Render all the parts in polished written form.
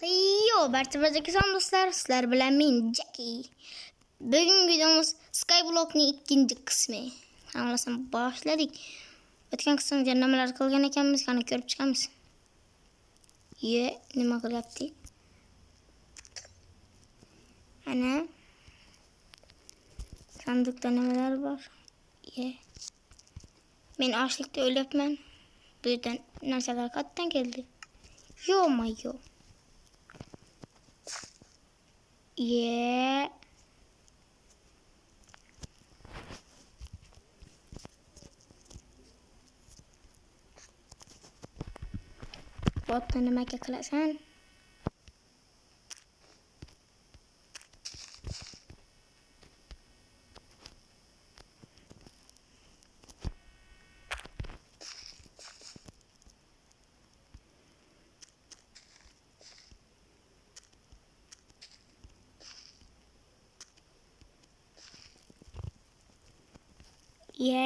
Yo, barcha son do'stlar, sizlar bilan men Jackie. Bugungi videomuz Skyblock'ning ikkinchi qismi. Anglasam boshladik. O'tgan qismda nimalar qilgan ekanmiz, qani ko'rib chiqamiz. Nima qilyapti? Ana sanduqda nimalar bor? Men ochlikda o'lyapman. Bu yerdan narsalar qayerdan keldi? Yo. Botni nimaga qilasan?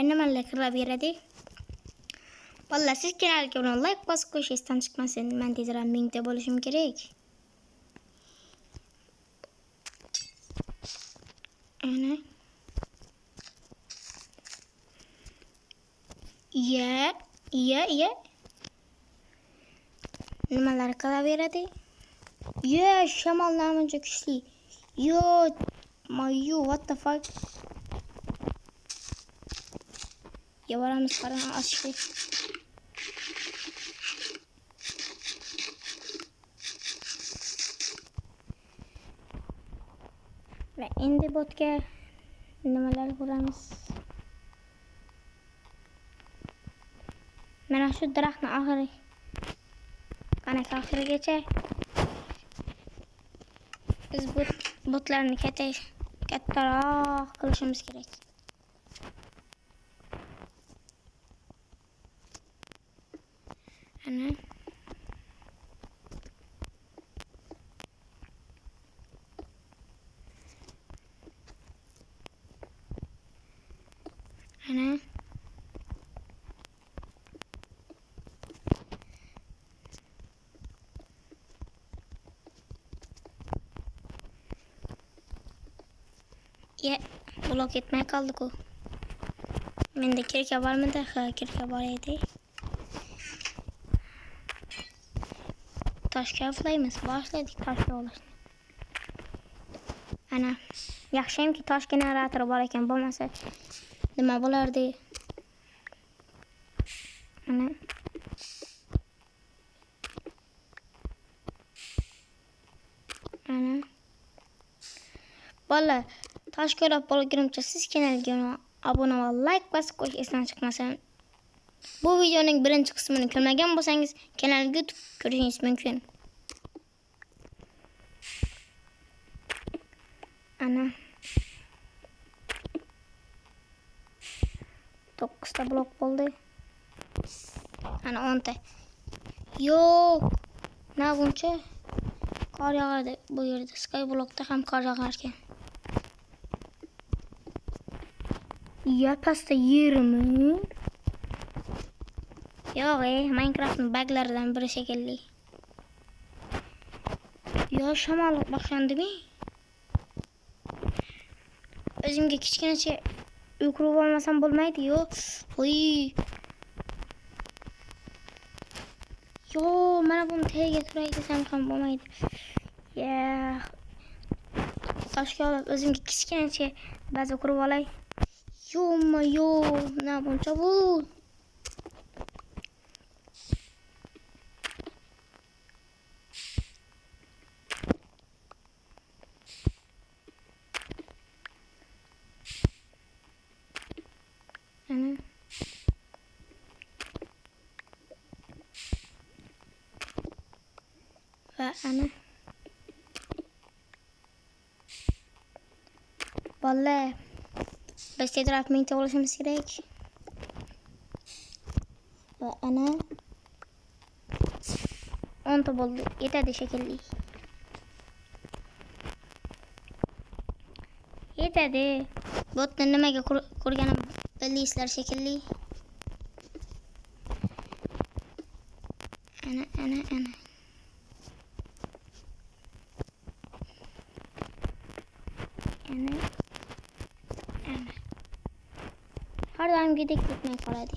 Nimalar qilib beradi? Vallahi siz kanalga like bosib qo'yish esdan chiqmasin. Men tezroq mingta bo'lishim kerak. Ana. Nimalar qilib beradi? Shamol namuncha kuchli. What the fuck? Yavaramiz qarang ochdi. Va endi botga nimalar qilamiz? Mana shu daraxtni oxiri. Qanaqa oxirigacha? Biz botlarni kattaroq qilishimiz kerak. Ana. Blok etmay qoldi-ku. Menda kirka bormidi? Ha, kirka bor edi. Toshga ulaymiz. Boshladik toshga ulashni. Ana, yaxshimki tosh generatori bor ekan, bo'lmasa nima bo'lardi? Ana. Bola, tosh ko'rib bo'lgunimcha siz kanalga obuna va like bosib qo'yish esdan chiqmasin. Bu videoning birinchi qismini ko'rmagan bo'lsangiz, kanalga o'tib ko'rishingiz mumkin. Ana. 9 ta blok bo'ldi. Ana 10 ta. Yo'q. Na buncha qor yog'adi bu yerda. Skyblockda ham qor yog'ar ekan. Pasta yermi? Yo'q, Minecraftning buglaridan biri shekilli. Shamol boshlandimi? O'zimga kichkinacha uy qurib olmasam bo'lmaydi. Mana buni tagiga turay desam ham bo'lmaydi. Toshga olib o'zimga kichkinacha baza qurib olay. Na buncha bu. Ana. Vallahi biz tezroq mingta olishimiz kerak. Va ana 10 ta bo'ldi. Yetadi shekilli. Yetadi. Botni nimaga qurganim bilasizlar shekilli. Ana. Yani. Har doim gidek ketmay qoladi.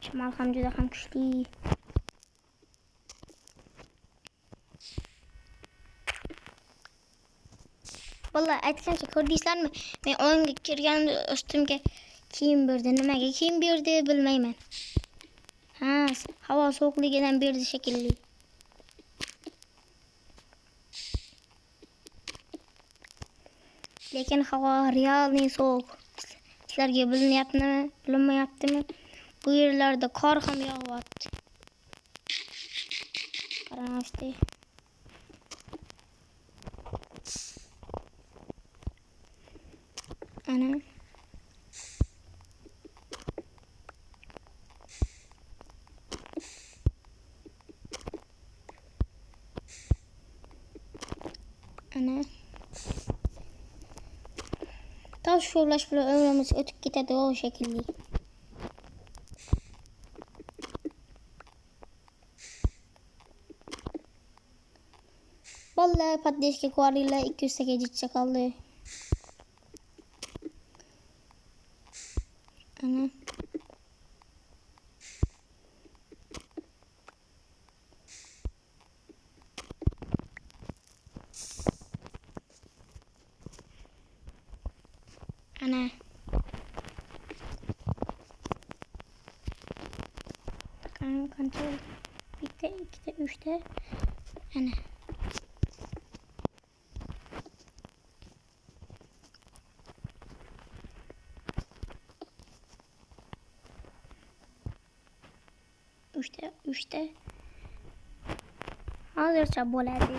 Shamol ham juda ham kuchli. Vallahi aytgancha ko'rdingizlarmi? Men o'yinga kirganimda ustimga kiyim berdi. Nimaga kiyim berdi bilmayman. Ha, havo sovuqligidan berdi shekilli. Lekin havo realniy sovuq. Sizlarga bilinyaptimi, bilinmayaptimi? Bu yerlarda qor ham yog'yapti. Qarangizchi. Ana. Ana. Tosh sho'rlash bilan umrimiz o'tib ketadi o shekilli. Vallahi paddeshga ko'rdilar 200 taga jichcha qoldi. Ana. Ana. Qancha? Bitta, ikkita, uchta. Ana. Uchta. Hozircha bo'ladi.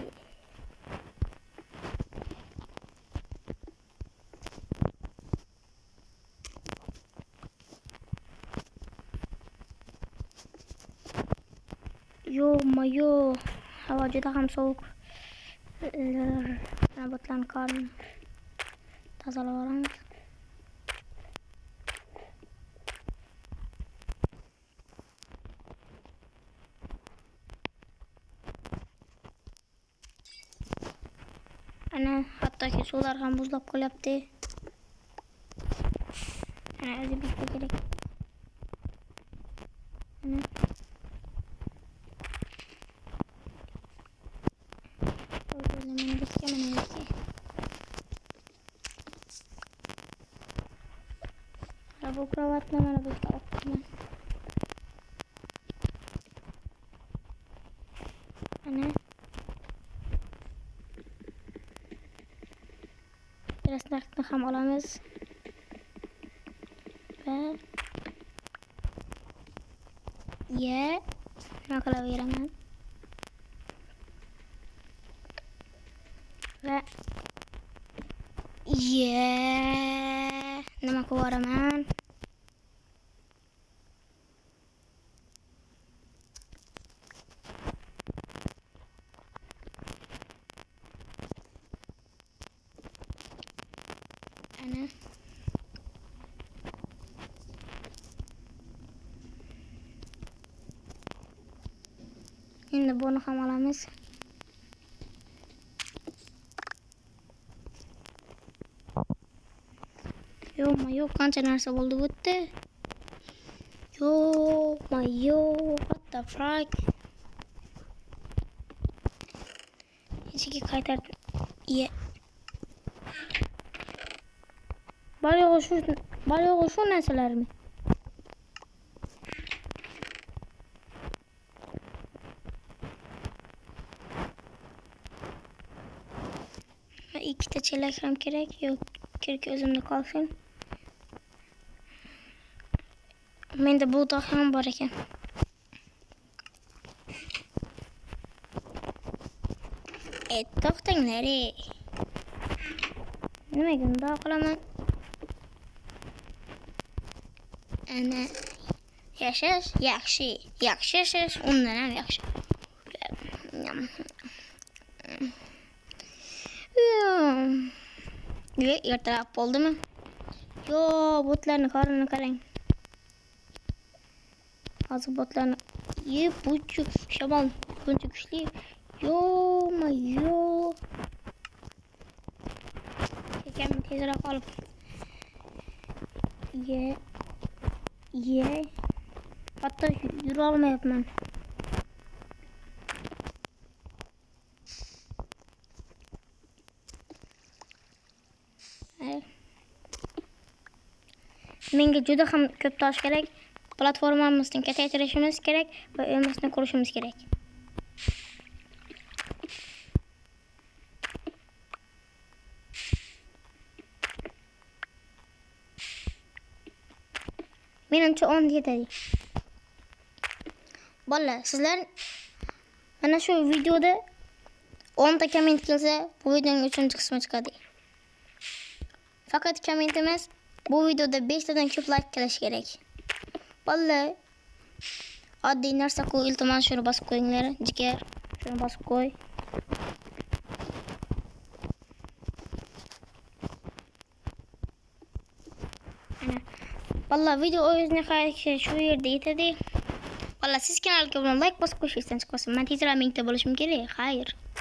Yo, havo juda ham sovuq. Nabotlarni qorni tozalab olamiz. Ana, hattoki suvlar ham buzlab qolyapti. Ana, o'zi bitta kerak. Ana. Bu kravatni mana bu yerga olib qo'yaman. Ana. Rasmlarni ham olamiz. Va nima qilaveraman? Va nima qilaveraman? Ana. Endi buni ham olamiz. Yo, qancha narsa bo'ldi bu yerda. What the fuck? Ichiga qaytardim. Balig'i shu narsalarmi? Ikkita chelak ham kerak. Yo'q, kerak o'zimda qolsin. Menda bug'doy ham bor ekan. To'xtanglar. Nimaga bundoq qilaman? Ana. Yashash yaxshi. Yaxshi yashash undan ham yaxshi. Ertalab bo'ldimi? Yo, botlarni qornini qarang. Hozir botlarni buchuk shamol buncha kuchli. Yo. ekan tezroq olib. Ye. Hatto yura olmayapman. Menga juda ham ko'p tosh kerak. Platformamizni kattaytirishimiz kerak va uyimizni qurishimiz kerak. Menimcha 10 yetadi. Bolalar, sizlar mana shu videoda 10 ta komment kelsa, bu videoning 3-chi qismi chiqadi. Faqat kommentimiz bu videoda 5 tadan ko'p like kelish kerak. Bolalar, oddiy narsa-ku, iltimos shuni bosib qo'yinglar. Jigar, shuni bosib qo'y. Valla video o'z nihoyasiga shu yerda yetadi. Valla siz kanalga obuna like bosib qo'yishingizdan chiqmasin. Men tezroq mingta bo'lishim kerak. Xayr.